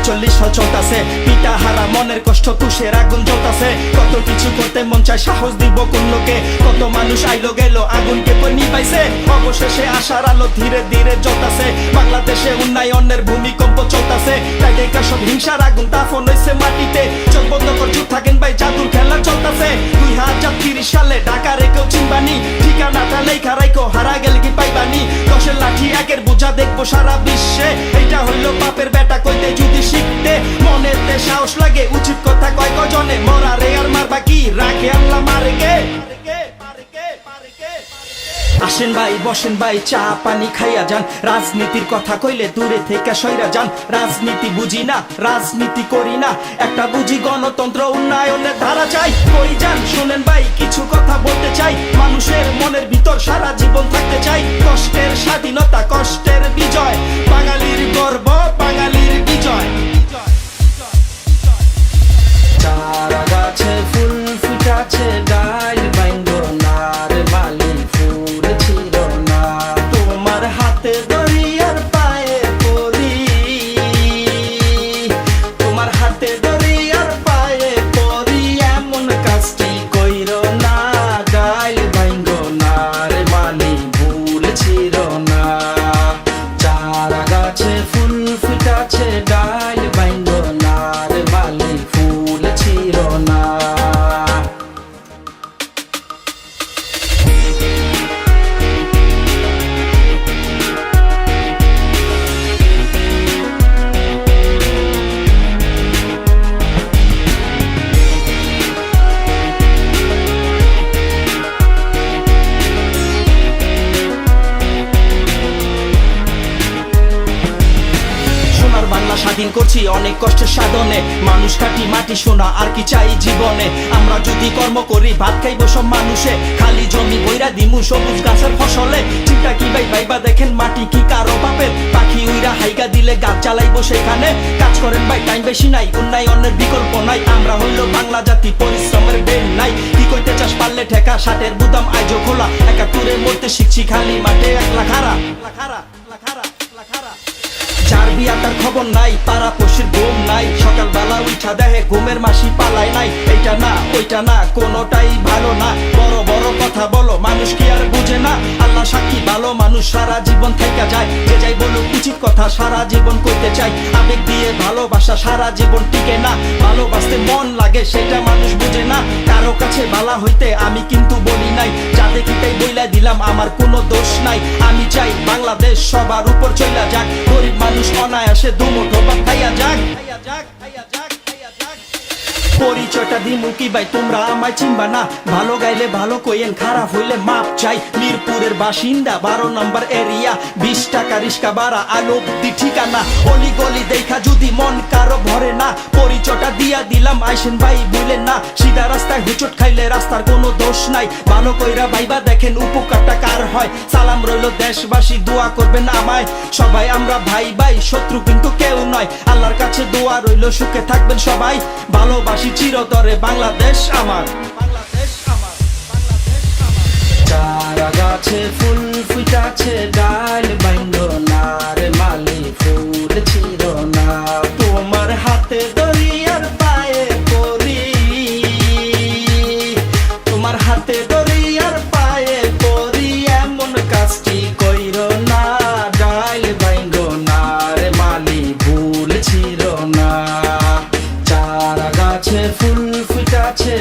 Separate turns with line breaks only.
40 সাল চলতাছে, পিতা হারা মনের কষ্ট, তুষের আগুন জ্বলতাছে। কত কিছু করতে মন চায়, সাহস দিব কোন লোকে? কত মানুষ আইলো গেল, আগুনকে নিভাইছে। অবশেষে আশার আলো ধীরে ধীরে জ্বলতাছে। বাংলাদেশে উন্নয়নের ভূমিকম্প চলতাছে। তাই দেখা সব হিংসার আগুন দাফন হইছে মাটিতে। চোখ বন্ধ কর, চুপ থাকেন ভাই, জাদুর খেলা চলতাছে। 2030 সালে ঢাকা রেখেও চিনবানি, ঠিকানাটা লেখা রাইখো, হারা গেলে কি পাইবানি। 10-এর লাঠি 1-এর বোঝা দেখবো সারা বিশ্বে। এইটা হইলো বাপের বেটা কইতে যদি শিখতে মনেতে সাহস লাগে, উচিত কথা কয় কজনে। মরারে আর মারবা কি, রাখে আল্লাহ মারে কে? আসেন ভাই, বসেন ভাই, চা পানি খাইয়া যান। রাজনীতির কথা কইলে দূরে থেকে সইরা যান। রাজনীতি বুঝি না, রাজনীতি করি না, একটা বুঝি গণতন্ত্র, উন্নয়নের ধারা চাই। কই যান শোনেন ভাই, কিছু কথা বলতে চাই। মানুষের মনের ভিতর সারা জীবন থাকতে চাই। কষ্টের স্বাধীনতা, কষ্টের বিজয়, বাঙালির গর্ব, বাঙালির বিজয়। চারা গাছে ফুল ফুটাছে, ডাল বাইঙ্গো না রে মালি, ফুল ছিল না। তোমার হাতে দরিয়ার পায়ে পড়ি, তোমার হাতে দরিয়ার পায়ে পড়ি, এমন কাজটি কইরো না। ডাল বাইঙ্গো না রে মালি, ফুল ছিল না। চারা গাছে ফুল ফুটাছে, ডাল বাইঙ্গো না রে মালি, ফুল ছিল না। বাংলা স্বাধীন করছি অনেক কষ্টের সাধনে। মানুষ কাটি মাটি সোনা, আর কি চাই জীবনে? আমরা যদি কর্ম করি, ভাত খাইবো সব মানুষে। খালি জমি বইরা দিমু সবুজ গাছের ফসলে। চিন্তা কি ভাই ভাইবা দেখেন, মাটি কি কারো বাপের? পাখি উইরা হাইকা দিলে গাছ চালাইবো সেখানে। কাজ করেন ভাই, টাইম বেশি নাই, উন্নয়নের বিকল্প নাই। আমরা হইলো বাংলা জাতি, পরিশ্রমের ডেন নাই। কি কইতে চাস পারলে ঠেকা, ষাটের বুদাম আইজো খোলা। একা তুরে মরতে শিখছি, খালি মাঠে একলা খারা। যার বিয়া তার খবর নাই, পাড়া পড়শির ঘুম নাই। সকালবেলা উঠা দেহে ঘুমের মাসি পালায় নাই। এইটা না ওইটা না, কোনোটাই ভালো না। বড় বড় কথা বলো, মানুষ কি আর বুঝে না? আল্লাহ সাক্ষী, ভালো মানুষ সারা জীবন থেকে যায়। যে যাই বলুক উচিত কথা, সারা জীবন করতে চাই। আবেগ দিয়ে ভালোবাসা সারা জীবন টিকে না। ভালোবাসতে মন লাগে, সেটা মানুষ বুঝে না। কারো কাছে ভালো হইতে আমি কিন্তু বলি নাই। যা দেখি তাই বইলা দিলাম, আমার কোনো দোষ নাই। আমি চাই বাংলাদেশ সবার উপর চইলা যাক। গরিব মানুষ অনায়াসে দুমুঠো ভাত খাইয়া যাক। পরিচয়টা দিমু কি ভাই, তোমরা আমায় চিনবা না। ভালো গাইলে ভালো কইেন, খারাপ হইলে মাপ চাই। মিরপুরের বাসিন্দা, 12 নম্বর এরিয়া। 20 টাকা রিস্কা ভাড়া, আলো বুদ্ধি ঠিকানা। অলি গলি দেখা যদি মন কারো ভরে না, পরিচয়টা দিয়া দিলাম, আইসেন ভাই বুঝলেন না। সিধা রাস্তায় হুচট খাইলে রাস্তার কোনো দোষ নাই। ভালো কইরা ভাইবা দেখেন, উপকারটা কার হয়। সালাম রইল দেশবাসী, দোয়া করবেন আমায়। সবাই আমরা ভাই ভাই, শত্রু কিন্তু কেউ নয়। আল্লাহর কাছে দোয়া রইল, সুখে থাকবেন সবাই। ভালোবাসি চিরতরে বাংলাদেশ আমার। চারা গাছে ফুল ফুটাছে, ডাল বাইঙ্গো না রে মালি, ফুল ছিল না। তোমার হাতে দরিয়ার পায়ে পড়ি, তোমার হাতে দরিয়ার পায়ে পড়ি, এমন কাজটি কইরো না। ডাল বাইঙ্গো না রে মালি, ভুল ছিল না। চারা গাছে ফুল ফুটাছে,